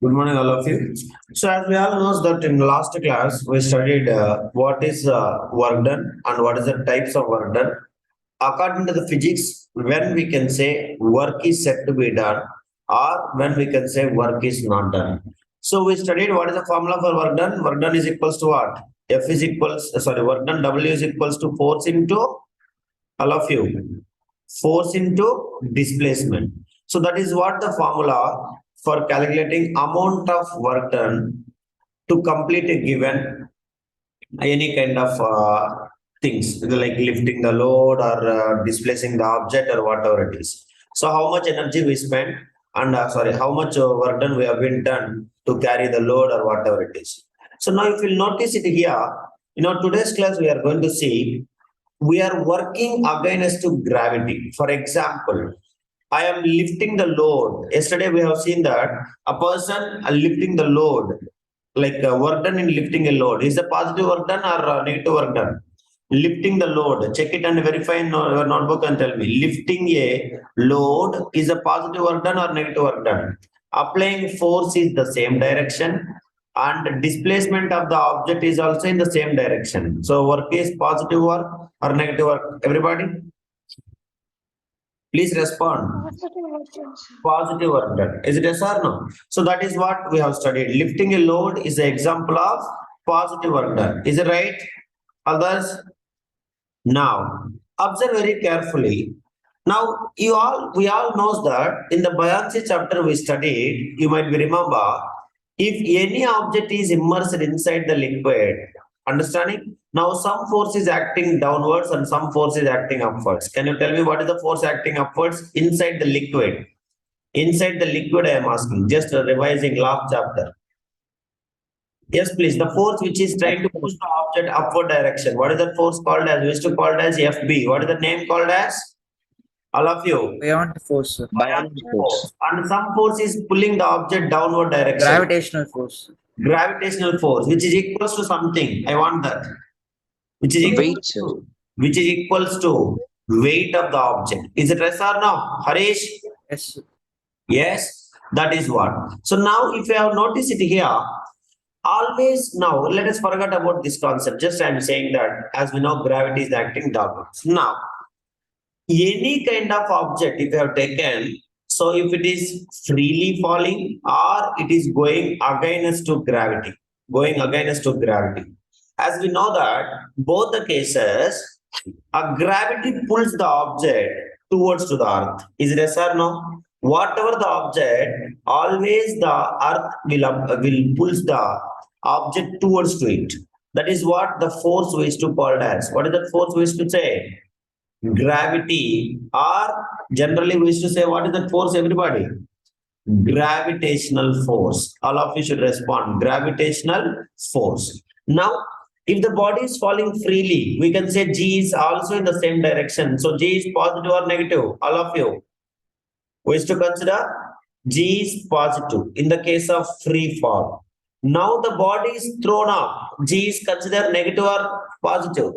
Good morning, all of you. So, as we all know that in last class we studied what is work done and what is the types of work done. According to the physics, when we can say work is said to be done, or when we can say work is not done. So, we studied what is the formula for work done. Work done is equals to what? F is equals work done W is equals to force into all of you force into displacement. So that is what the formula for calculating amount of work done to complete a given any kind of things like lifting the load or displacing the object or whatever it is. So how much energy we spend and how much work done we have been done to carry the load or whatever it is. So now if you notice it here, today's class we are going to see we are working against to gravity. For example, I am lifting the load. Yesterday we have seen that a person lifting the load, like work done in lifting a load, is a positive work done or negative work done? Lifting the load, check it and verify in your notebook and tell me. Lifting a load is a positive work done or negative work done? Applying force is the same direction and displacement of the object is also in the same direction. So work is positive work or negative work? Everybody, please respond. Positive work done. Is it yes or no? So that is what we have studied. Lifting a load is an example of positive work done. Is it right? Others? Now, observe very carefully. Now, we all knows that in the buoyancy chapter we studied, you might be remember, if any object is immersed inside the liquid, understanding? Now, some force is acting downwards and some force is acting upwards. Can you tell me what is the force acting upwards inside the liquid? Inside the liquid, I am asking, just revising last chapter. Yes, please. The force which is trying to push the object upward direction. What is that force called as? We used to call it as FB. What is the name called as? All of you. Buoyant force, sir. Buoyant force. And some force is pulling the object downward direction. Gravitational force. Gravitational force, which is equals to something. I want that. Which is equals to, which is equals to weight of the object. Is it yes or no? Harish? Yes, sir. Yes, that is what. So now if you have noticed it here, always now let us forget about this concept. Just I am saying that as we know, gravity is acting downwards. Now, any kind of object if you have taken, so if it is freely falling or it is going against to gravity, as we know that both the cases, a gravity pulls the object towards to the earth. Is it yes or no? Whatever the object, always the earth will pulls the object towards to it. That is what the force we used to call as. What is that force we used to say? Gravity, or generally we used to say, what is that force, everybody? Gravitational force. All of you should respond. Gravitational force. Now, if the body is falling freely, we can say G is also in the same direction. So G is positive or negative? All of you. We used to consider G is positive in the case of free fall. Now the body is thrown up. G is considered negative or positive?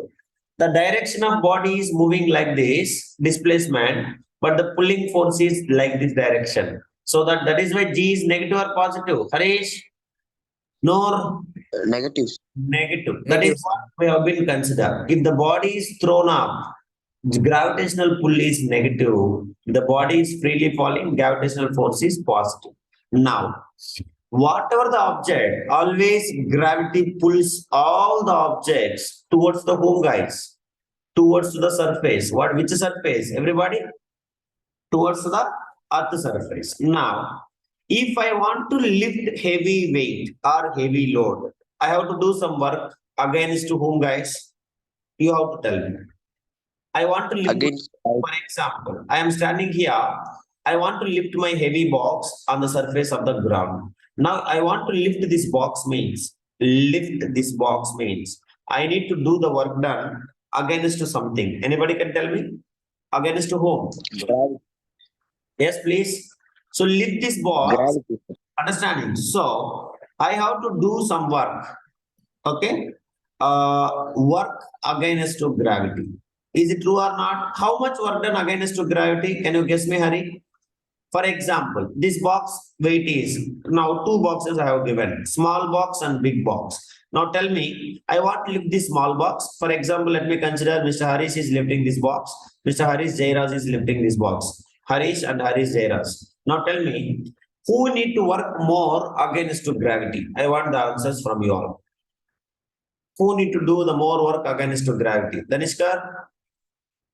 The direction of body is moving like this, displacement, but the pulling force is like this direction. So that is why G is negative or positive. Harish? No. Negative. Negative. That is what we have been considered. If the body is thrown up, the gravitational pull is negative. The body is freely falling, gravitational force is positive. Now, whatever the object, always gravity pulls all the objects towards the home, guys. Towards the surface. Which surface? Everybody? Towards the earth surface. Now, if I want to lift heavy weight or heavy load, I have to do some work against to whom, guys? You have to tell me. I want to lift, Against, for example, I am standing here. I want to lift my heavy box on the surface of the ground. Now I want to lift this box means, I need to do the work done against to something. Anybody can tell me? Against to whom? gravity. Yes, please. So lift this box. Gravity. Understanding. So I have to do some work. Okay. Work against to gravity. Is it true or not? How much work done against to gravity? Can you guess me, Hari? For example, this box weight is now two boxes I have given, small box and big box. Now tell me, I want to lift this small box. For example, let me consider Mr. Harish is lifting this box. Mr. Harish Jairas is lifting this box. Harish and Harish Jairas. Now tell me, who need to work more against to gravity? I want the answers from you all. Who need to do the more work against to gravity? Danishkar,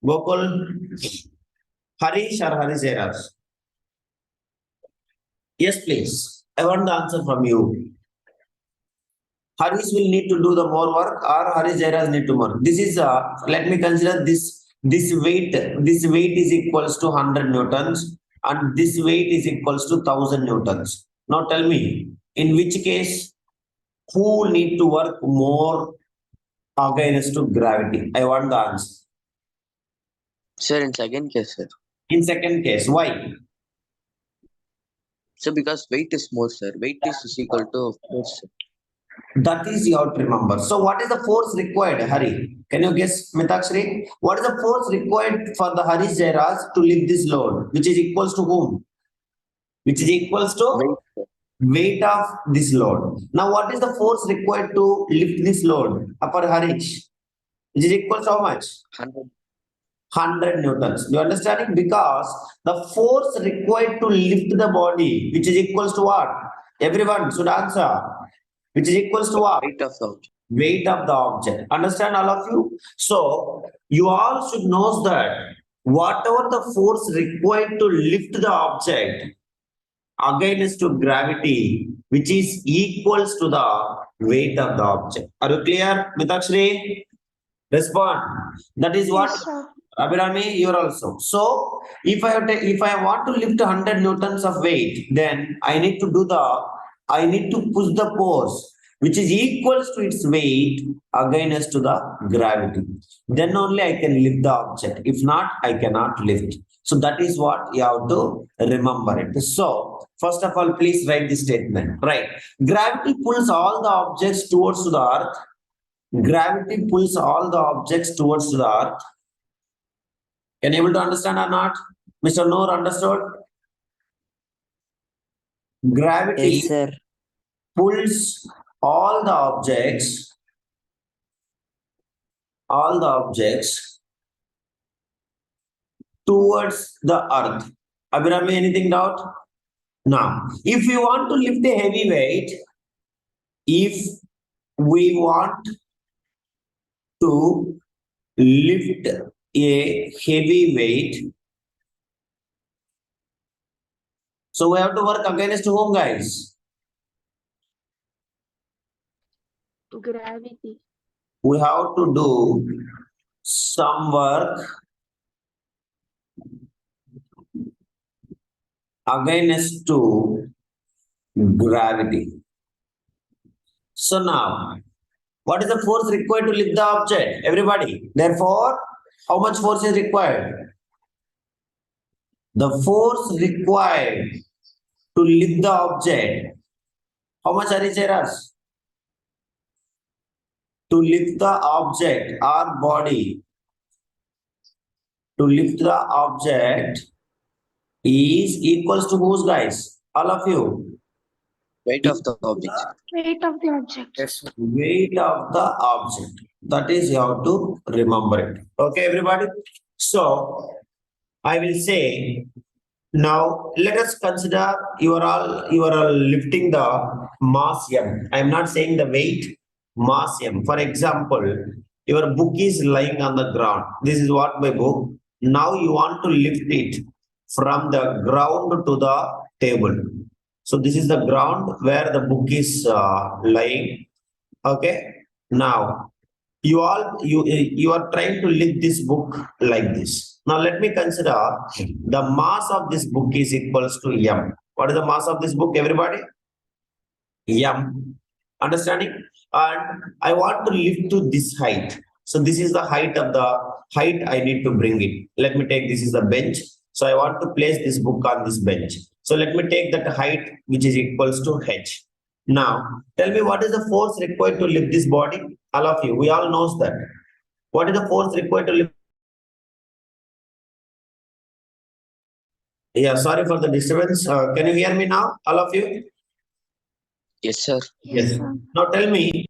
Gokul, Harish or Harish Jairas? Yes, please. I want the answer from you. Harish will need to do the more work or Harish Jairas need to work. This is let me consider this weight. This weight is equals to 100 newtons and this weight is equals to 1000 newtons. Now tell me, in which case who need to work more against to gravity? I want the answer. Sir, in second case, sir. In second case, why? So because weight is more, sir. Weight is equal to force, sir. That is you have to remember. So what is the force required, Hari? Can you guess, Mitakshri? What is the force required for the Harish Jairas to lift this load, which is equals to whom? Which is equals to Weight, sir. weight of this load. Now, what is the force required to lift this load upper Harish? Which is equals to how much? 100. 100 newtons. You understanding? Because the force required to lift the body, which is equals to what? Everyone should answer. Which is equals to what? Weight of the object. Weight of the object. Understand all of you? So you all should know that whatever the force required to lift the object against to gravity, which is equals to the weight of the object. Are you clear, Mitakshri? Respond. That is what. Yes, sir. Abhirami, you're also. So if I want to lift 100 newtons of weight, then I need to push the force which is equals to its weight against to the gravity. Then only I can lift the object. If not, I cannot lift. So that is what you have to remember it. So first of all, please write this statement. Right. Gravity pulls all the objects towards the earth. Gravity pulls all the objects towards the earth. Can you able to understand or not? Mr. Noor understood? Gravity Yes, sir. pulls all the objects towards the earth. Abhirami, anything doubt? Now, if we want to lift a heavy weight, if we want to lift a heavy weight, so we have to work against whom, guys? Gravity. We have to do some work against to gravity. So now, what is the force required to lift the object? Everybody. Therefore, how much force is required? The force required to lift the object. How much are us? To lift the object, our body. To lift the object is equals to whose, guys? All of you. Weight of the object. Weight of the object. Yes, sir. Weight of the object. That is you have to remember it. Okay, everybody. So I will say now let us consider you are all lifting the mass M. I am not saying the weight, mass M. For example, your book is lying on the ground. This is what my book. Now you want to lift it from the ground to the table. So this is the ground where the book is lying. Okay. Now you are trying to lift this book like this. Now let me consider the mass of this book is equals to M. What is the mass of this book, everybody? M. Understanding? And I want to lift to this height. So this is the height I need to bring it. Let me take this is the bench. So I want to place this book on this bench. So let me take that height which is equals to H. Now tell me what is the force required to lift this body? All of you, we all knows that. What is the force required to lift? Yeah, sorry for the disturbance. Can you hear me now, all of you? Yes, sir. Yes. Now tell me,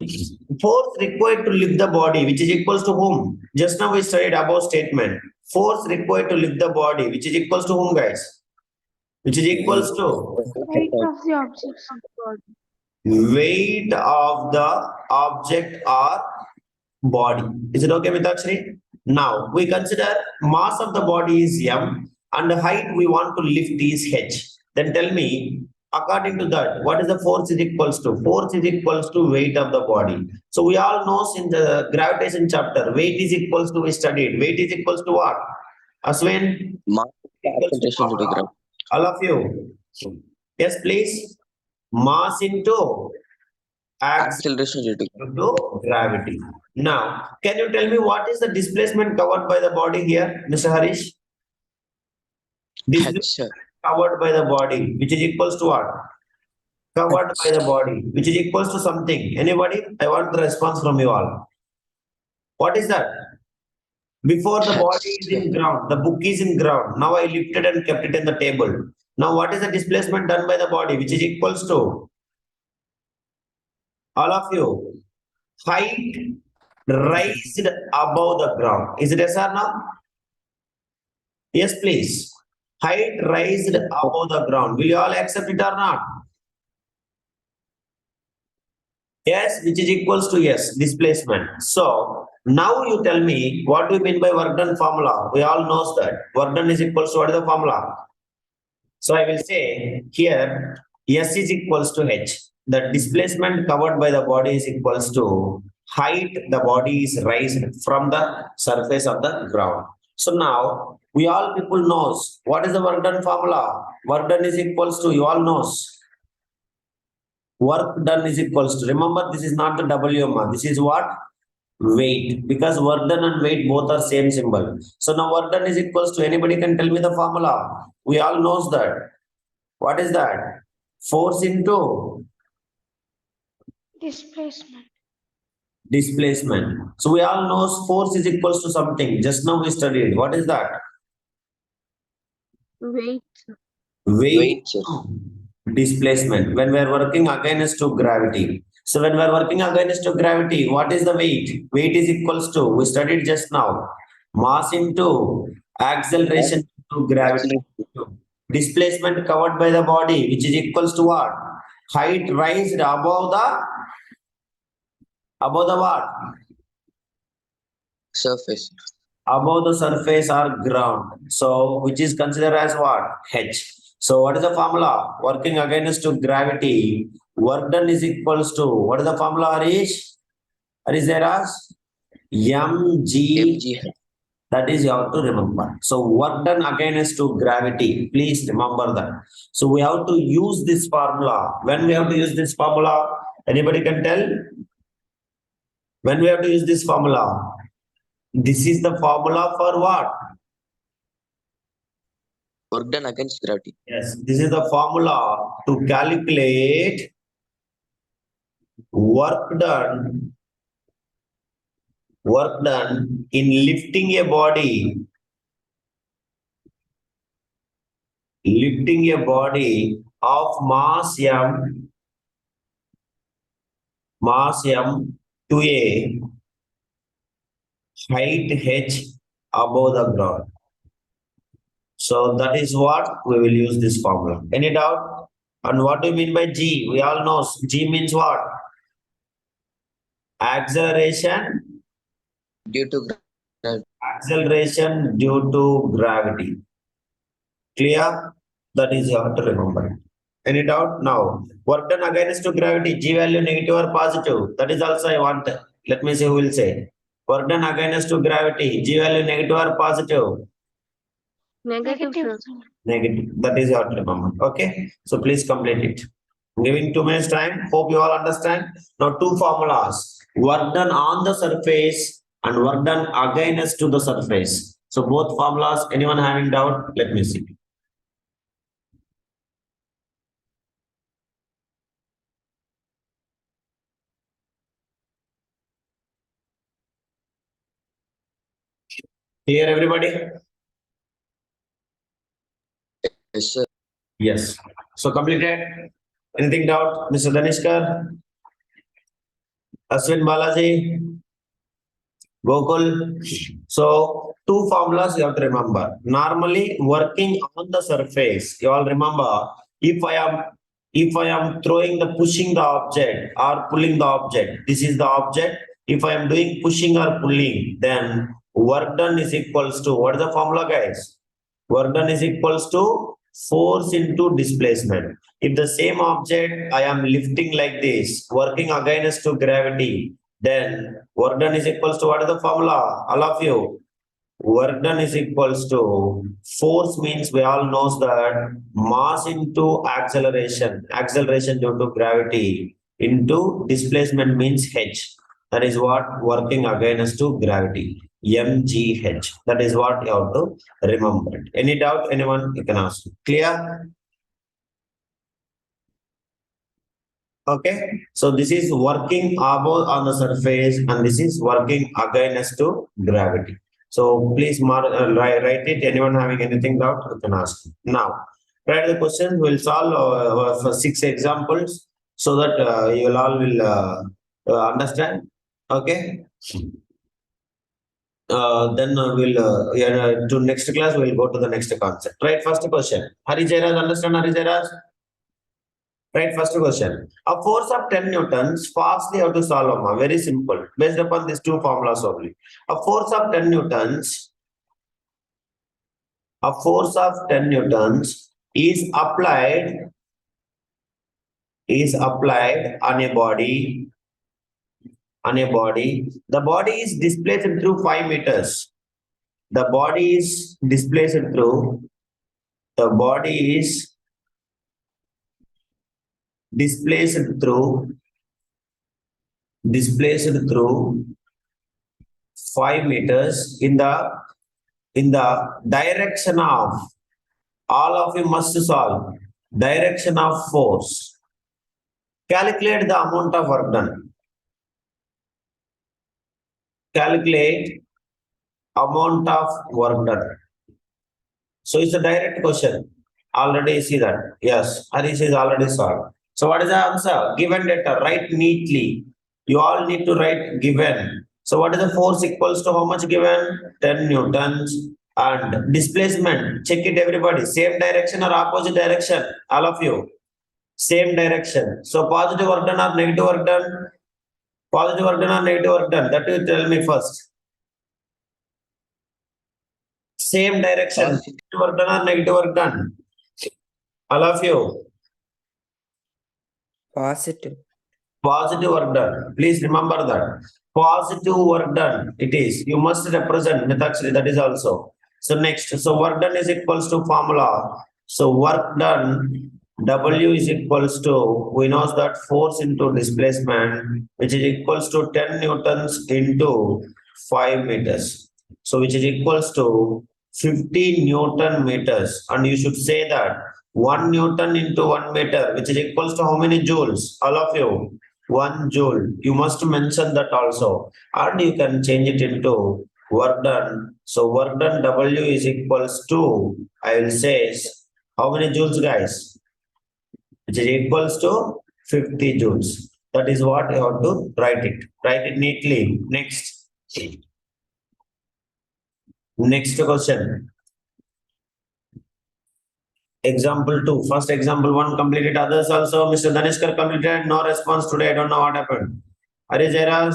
force required to lift the body, which is equals to whom? Just now we studied above statement. Force required to lift the body, which is equals to whom, guys? Which is equals to Weight of the object. weight of the object or body. Is it okay, Mitakshri? Now we consider mass of the body is m and the height we want to lift is h. Then tell me, according to that, what is the force is equals to? Force is equals to weight of the body. So we all know in the gravitation chapter, weight is equals to we studied. Weight is equals to what? Aswin, Mass equals to acceleration due to formula. gravity. All of you. Yes, please. Mass into Acceleration due to due to gravity. Now, can you tell me what is the displacement covered by the body here, Mr. Harish? Displacement H, sir. covered by the body, which is equals to what? Covered by the body, which is equals to something. Anybody? I want the response from you all. What is that? Before the body is in ground, the book is in ground. Now I lifted and kept it in the table. Now, what is the displacement done by the body, which is equals to all of you? Height raised above the ground. Is it yes or no? Yes, please. Height raised above the ground. Will you all accept it or not? Yes, which is equals to yes, displacement. So now you tell me what do you mean by work done formula? We all knows that work done is equals to what is the formula? So I will say here S is equals to H. The displacement covered by the body is equals to height the body is raised from the surface of the ground. So now we all people knows what is the work done formula. Work done is equals to you all knows. Work done is equals to remember this is not the WM. This is what weight because work done and weight both are same symbol. So now work done is equals to anybody can tell me the formula. We all knows that. What is that? Force into Displacement. displacement. So we all know force is equals to something. Just now we studied. What is that? Weight. Weight Weight, sir. to displacement. When we are working against to gravity. So when we are working against to gravity, what is the weight? Weight is equals to, we studied just now, mass into acceleration to gravity. Displacement covered by the body, which is equals to what? Height raised above the what? Surface. Above the surface or ground. So, which is considered as what? H. So, what is the formula? Working against to gravity. Work done is equals to, what is the formula, Harish? Harish, there as mg. mg. That is you have to remember. So, work done against to gravity. Please remember that. So, we have to use this formula. When we have to use this formula, anybody can tell? When we have to use this formula? This is the formula for what? Work done against gravity. Yes, this is the formula to calculate work done, in lifting a body, of mass m to a height h above the ground. So that is what we will use this formula. Any doubt? And what do you mean by G? We all know G means what? Acceleration Due to gravity. acceleration due to gravity. Clear? That is you have to remember. Any doubt? Now, work done against to gravity, G value negative or positive. That is also I want. Let me see who will say. Work done against to gravity, G value negative or positive. Negative. Negative. That is you have to remember. Okay. So please complete it. Giving 2 minutes time. Hope you all understand. Now, two formulas. Work done on the surface and work done against to the surface. So both formulas, anyone having doubt? Let me see. Here, everybody. Yes, sir. Yes. So completed. Anything doubt, Mr. Danishkar? Ashwin Balaji? Gokul? So two formulas you have to remember. Normally working on the surface, you all remember if I am throwing the pushing the object or pulling the object, this is the object. If I am doing pushing or pulling, then work done is equals to what is the formula, guys? Work done is equals to force into displacement. If the same object I am lifting like this, working against to gravity, then work done is equals to what is the formula? All of you. Work done is equals to force means we all knows that mass into acceleration, acceleration due to gravity into displacement means h. That is what working against to gravity. mgh. That is what you have to remember. Any doubt? Anyone? You can ask. Clear? Okay. So this is working above on the surface, and this is working against to gravity. So please write it. Anyone having anything doubt, you can ask. Now, write the questions. We'll solve for 6 examples so that you all will understand. Okay. Then to next class, we'll go to the next concept. Right. First question. Hari Jairaj, understand Hari Jairaj? Right, first question. A force of 10 newtons, fastly how to solve them. Very simple. Based upon these two formulas only. A force of 10 newtons, a force of 10 newtons is applied on a body. The body is displaced through 5 meters. The body is displaced through 5 meters in the direction of, all of you must solve, direction of force. Calculate the amount of work done. Calculate amount of work done. So it's a direct question. Already see that. Yes, Harish is already solved. So what is the answer? Given data, write neatly. You all need to write given. So what is the force equals to how much given? 10 newtons. And displacement, check it everybody. Same direction or opposite direction? All of you. Same direction. So positive work done or negative work done? Positive work done or negative work done? That you tell me first. Same direction. Positive. Positive work done or negative work done? All of you. Positive. Positive work done. Please remember that. Positive work done. It is. You must represent Mitaksari. That is also. So next. So work done is equals to formula. So work done. W is equals to, we know that force into displacement, which is equals to 10 newtons into 5 meters. So which is equals to 50 Newton meters. And you should say that 1 Newton into 1 meter, which is equals to how many joules? All of you. 1 joule. You must mention that also. And you can change it into work done. So work done W is equals to, I will say, how many joules, guys? Which is equals to 50 joules. That is what you have to write it. Write it neatly. Next. Next question. Example 2. First example 1 completed. Others also. Mr. Danishkar completed. No response today. I don't know what happened. Hari Jairaj.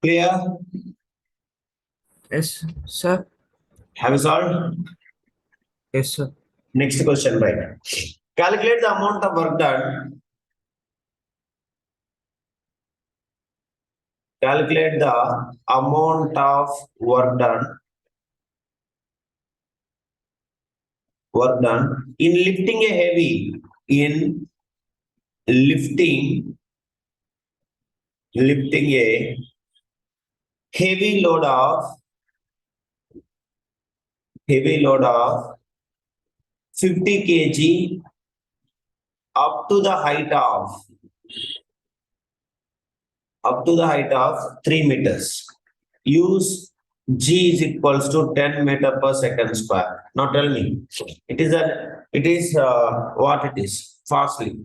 Clear? Yes, sir. Have you solved? Yes, sir. Next question, right? Calculate the amount of work done. Calculate the amount of work done. Work done in lifting a heavy. In lifting a heavy load of 50 kg up to the height of up to the height of 3 meters. Use G is equals to 10 meter per second square. Now tell me, it is what it is, fastly.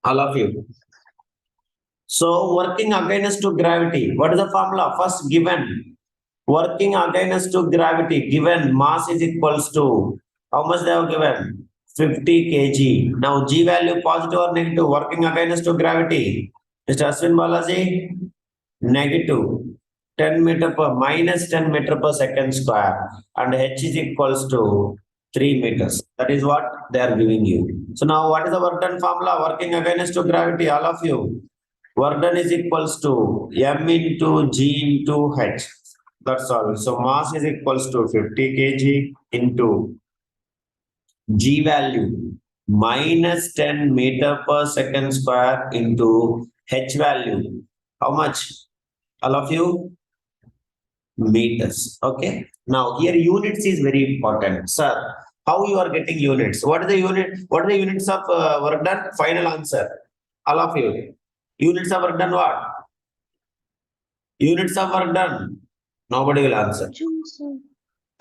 All of you. So working against to gravity, what is the formula? First given, working against to gravity, given mass is equals to, how much they have given? 50 kg. Now G value positive or negative, working against to gravity. Mr. Aswin Balaji, negative 10 meter per minus 10 meter per second square, and H is equals to 3 meters. That is what they are giving you. So now what is the work done formula? Working against to gravity, all of you. Work done is equals to M into G into H. That's all. So mass is equals to 50 kg into G value minus 10 meter per second square into H value. How much? All of you? Meters. Okay. Now here units is very important. Sir, how you are getting units? What is the unit? What are the units of work done? Final answer. All of you. Units of work done what? Units of work done. Nobody will answer. Joule.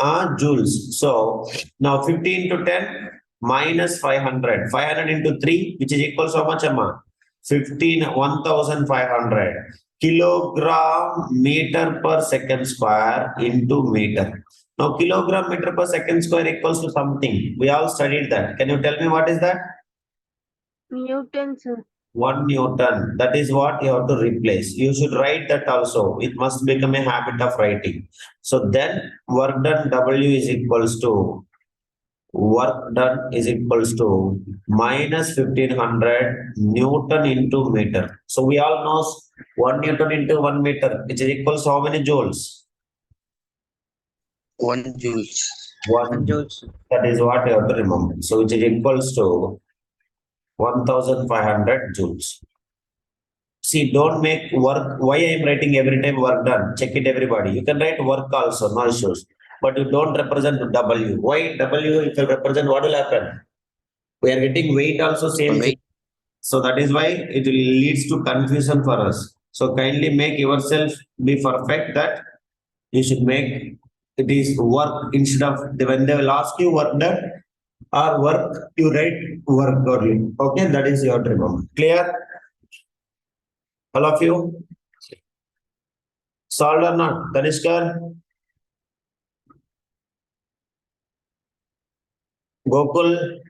Joules. So now 50 into 10 minus 500. 500 into 3, which is equals to how much, Amma? 1500 kilogram meter per second square into meter. Now kilogram meter per second square equals to something. We all studied that. Can you tell me what is that? Newton, sir. 1 Newton. That is what you have to replace. You should write that also. It must become a habit of writing. So then work done W is equals to minus 1500 Newton into meter. So we all know 1 Newton into 1 meter, which is equals to how many joules? 1 joules. 1 joules. That is what you have to remember. So which is equals to 1500 joules. See, don't make work. Why I am writing every time work done? Check it, everybody. You can write work also, no issues. But you don't represent W. Why W? If you represent, what will happen? We are getting weight also same thing. Weight. So that is why it leads to confusion for us. So kindly make yourself be perfect that you should make it is work instead of when they will ask you work done or work, you write work only. Okay, that is your remember. Clear? All of you? Solved or not? Tanishkar? Gokul?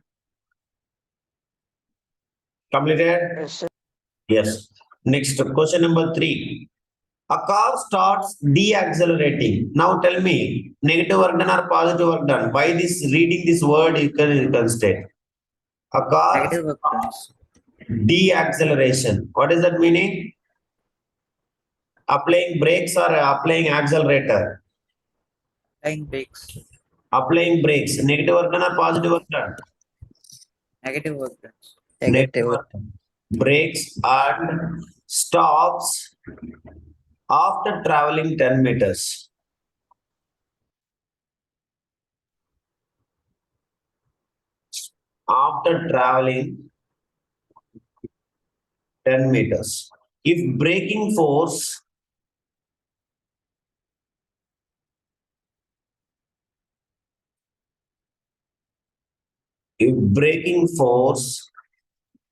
Completed? Yes, sir. Yes. Next, question number 3. A car starts deaccelerating. Now tell me, negative work done or positive work done? By this reading this word, you can state. A car Negative work done. deacceleration. What is that meaning? Applying brakes or applying accelerator? Applying brakes. Applying brakes. Negative work done or positive work done? Negative work done. Negative work done. Brakes and stops after traveling 10 meters. After traveling 10 meters. If braking force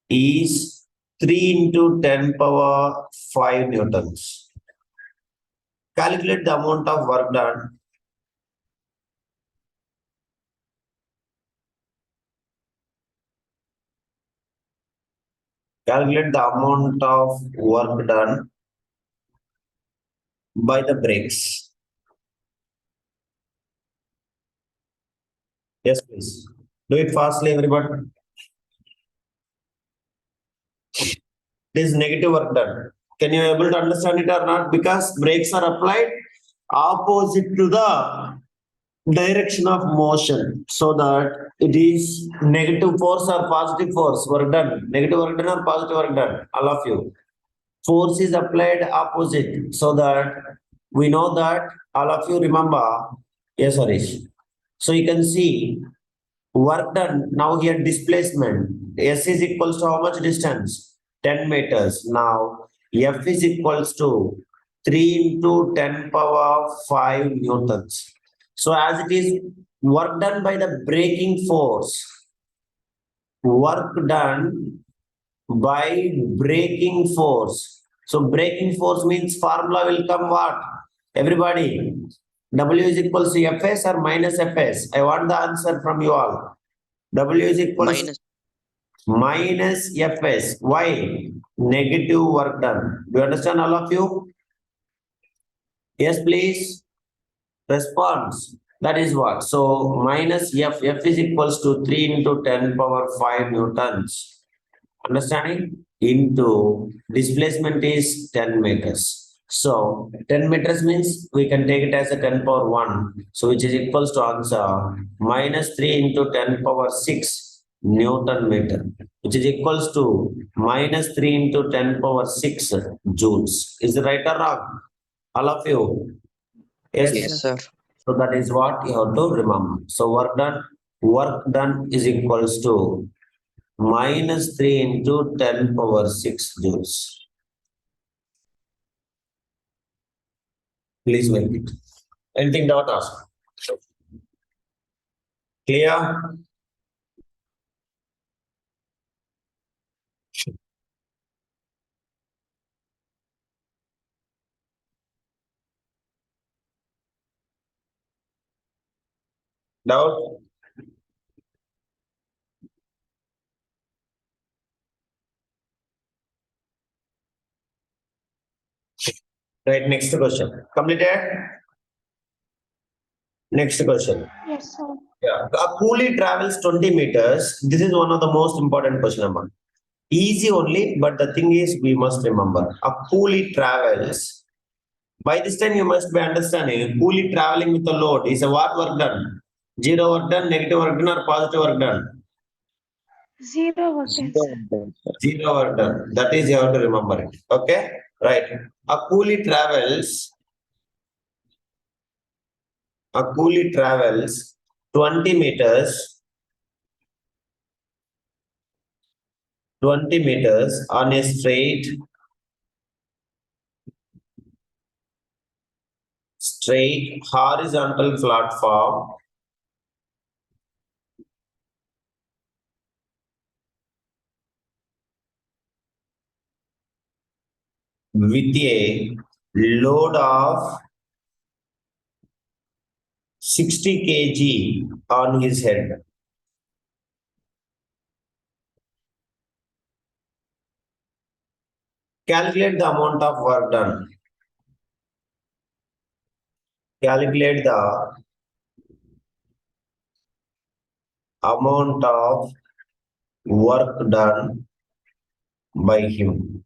is 3 into 10 power 5 newtons. Calculate the amount of work done. Calculate the amount of work done by the brakes. Yes, please. Do it fastly, everybody. It is negative work done. Can you able to understand it or not? Because brakes are applied opposite to the direction of motion, so that it is negative force or positive force work done. Negative work done or positive work done. All of you. Force is applied opposite, so that we know that all of you remember. Yes, Harish. So you can see Work done. Now here displacement. S is equals to how much distance? 10 meters. Now F is equals to 3 into 10 power 5 newtons. So as it is work done by the braking force, work done by braking force. So braking force means formula will come what? Everybody, W is equals to Fs or minus Fs? I want the answer from you all. W is equals Minus. minus Fs. Why? Negative work done. Do you understand all of you? Yes, please. Response. That is what? So minus F. F is equals to 3 into 10 power 5 newtons. Understanding? Into displacement is 10 meters. So 10 meters means we can take it as a 10 power 1. So which is equals to answer minus 3 into 10 power 6 Newton meter, which is equals to minus 3 into 10 power 6 joules. Is it right or wrong? All of you? Yes. Yes, sir. So that is what you have to remember. So work done is equals to minus 3 into 10 power 6 joules. Please make it. Anything doubt ask? Clear? Doubt? Right, next question. Completed? Next question. Yes, sir. Yeah. A coolie travels 20 meters. This is one of the most important question number. Easy only, but the thing is we must remember. A coolie travels. By this time you must be understanding. A coolie traveling with a load is a what work done? Zero work done, negative work done, or positive work done? Zero work done, sir. Zero work done. That is you have to remember it. Okay? Right. A coolie travels 20 meters 20 meters on a straight horizontal platform with a load of 60 kg on his head. Calculate the amount of work done. Calculate the amount of work done by him.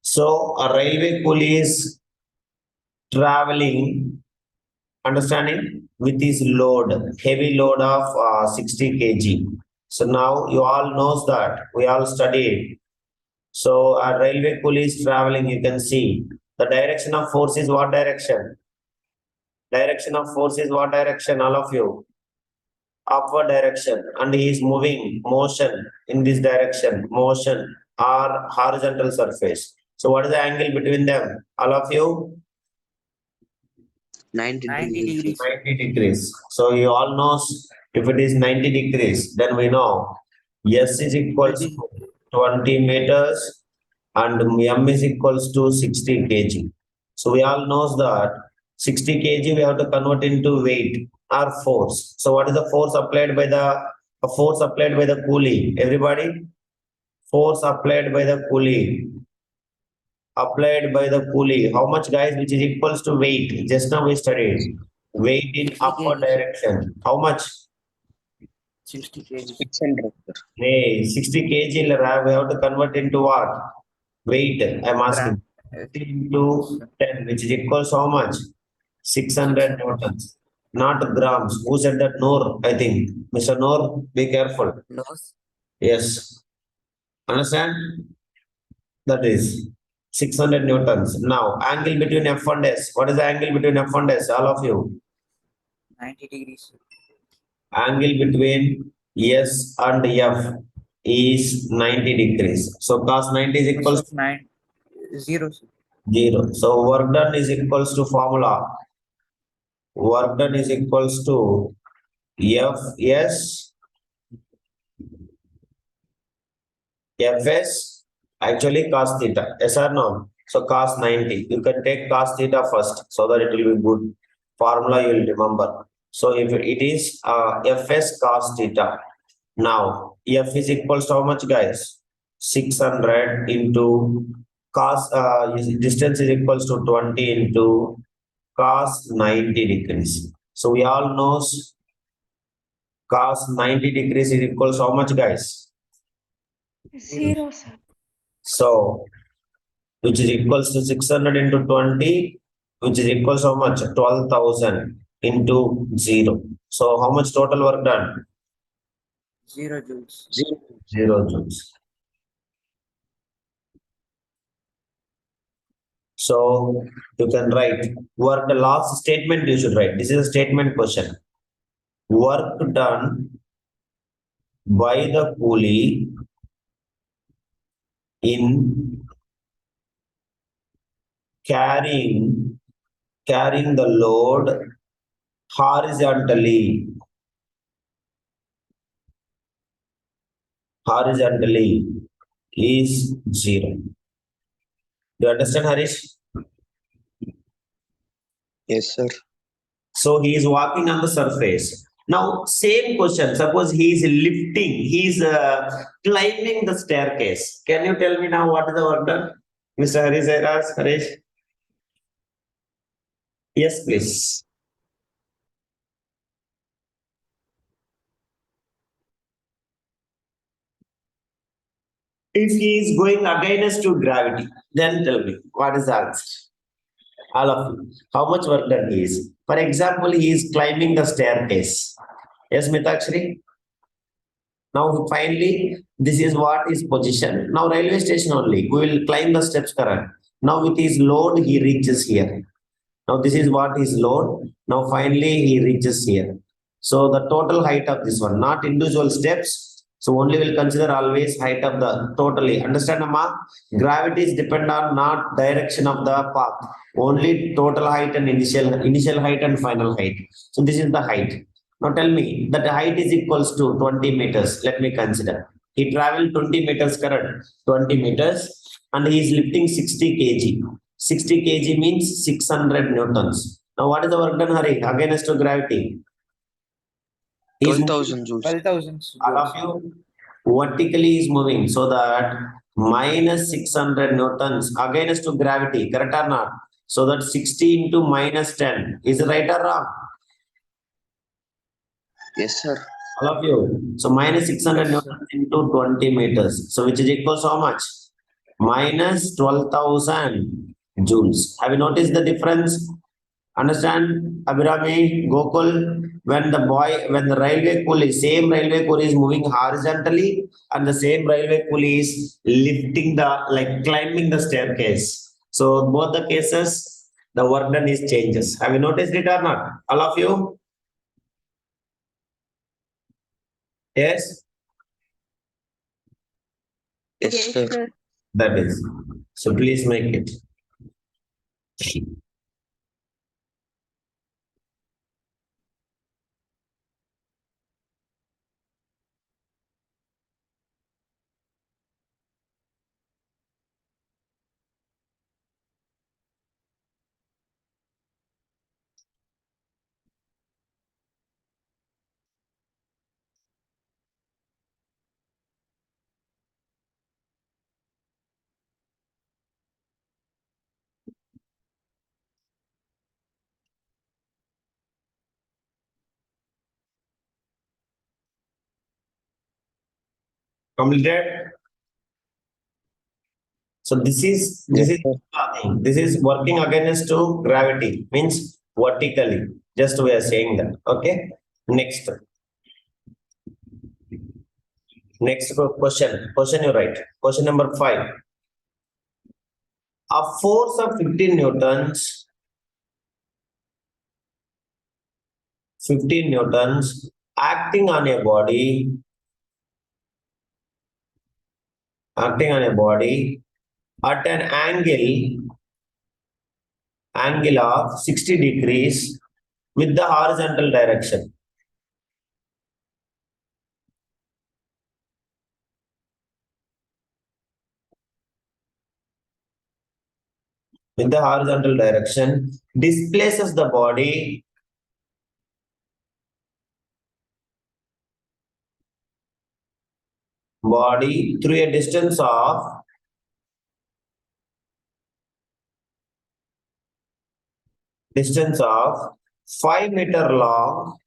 So a railway coolie is traveling, understanding, with his load, heavy load of 60 kg. So now you all knows that we all studied. So a railway coolie is traveling, you can see the direction of force is what direction? Direction of force is what direction, all of you? Upward direction, and he is moving motion in this direction, motion or horizontal surface. So what is the angle between them, all of you? 90 90 degrees. degrees. 90 degrees. So you all knows if it is 90 degrees, then we know S is equals to 20 meters and M is equals to 60 kg. So we all knows that 60 kg we have to convert into weight or force. So what is the force applied by the coolie? Everybody? Force applied by the coolie. Applied by the coolie. How much, guys? Which is equals to weight. Just now we studied. Weight in 60 upward kg. direction. How much? 60 kg. 600, sir. Hey, 60 kg we have to convert into what? Weight. I'm asking. 60 into 10, which is equals to how much? 600 newtons. Not grams. Who said that? Noor, I think. Mr. Noor, be careful. No. Yes. Understand? That is 600 newtons. Now, angle between F and S. What is the angle between F and S? All of you. 90 degrees. Angle between S and F is 90 degrees. So cos 90 is Cos equals of 9, 0, sir. to 0. So work done is equals to formula. Work done is equals to Fs Fs actually cos theta. Yes or no? So cos 90. You can take cos theta first so that it will be good. Formula you will remember. So if it is Fs cos theta. Now F is equals to how much, guys? 600 into cos distance is equals to 20 into cos 90 degrees. So we all knows cos 90 degrees is equals to how much, guys? 0, sir. So which is equals to 600 into 20, which is equals to how much? 12,000 into 0. So how much total work done? 0 joules. 0 joules. So you can write work, the last statement you should write. This is a statement question. Work done by the coolie in carrying the load horizontally is 0. Do you understand, Harish? Yes, sir. So he is walking on the surface. Now, same question. Suppose he is lifting, he is climbing the staircase. Can you tell me now what is the work done? Mr. Harish? Yes, please. If he is going against to gravity, then tell me what is the answer? All of you. How much work done he is? For example, he is climbing the staircase. Yes, Mitakshri? Now finally, this is what is position. Now railway station only. We will climb the steps, correct? Now with his load, he reaches here. Now this is what is load. Now finally, he reaches here. So the total height of this one, not individual steps. So only will consider always height of the totally. Understand, Amma? Gravity is depend on not direction of the path. Only total height and initial height and final height. So this is the height. Now tell me that the height is equals to 20 meters. Let me consider. He traveled 20 meters, correct? 20 meters, and he is lifting 60 kg. 60 kg means 600 newtons. Now what is the work done, Hari? Against to gravity. He is 12,000 joules. 12,000 all of joules. you vertically is moving, so that minus 600 newtons against to gravity, correct or not? So that 60 into minus 10 is it right or wrong? Yes, sir. All of you. So minus 600 Yes, sir. newtons into 20 meters. So which is equals to how much? Minus 12,000 joules. Have you noticed the difference? Understand, Abhirami, Gokul, when the railway pulley, same railway pulley is moving horizontally and the same railway pulley is lifting climbing the staircase. So both the cases, the work done is changes. Have you noticed it or not? All of you? Yes, Yes, sir. that is. So please make it. Completed? So Yes, sir. this is working against to gravity, means vertically. Just we are saying that. Okay. Next. Next question. Question you write. Question number 5. A force of 15 newtons acting on a body, acting on a body at an angle of 60 degrees with the horizontal direction. With the horizontal direction, displaces the body through a distance of 5 meter long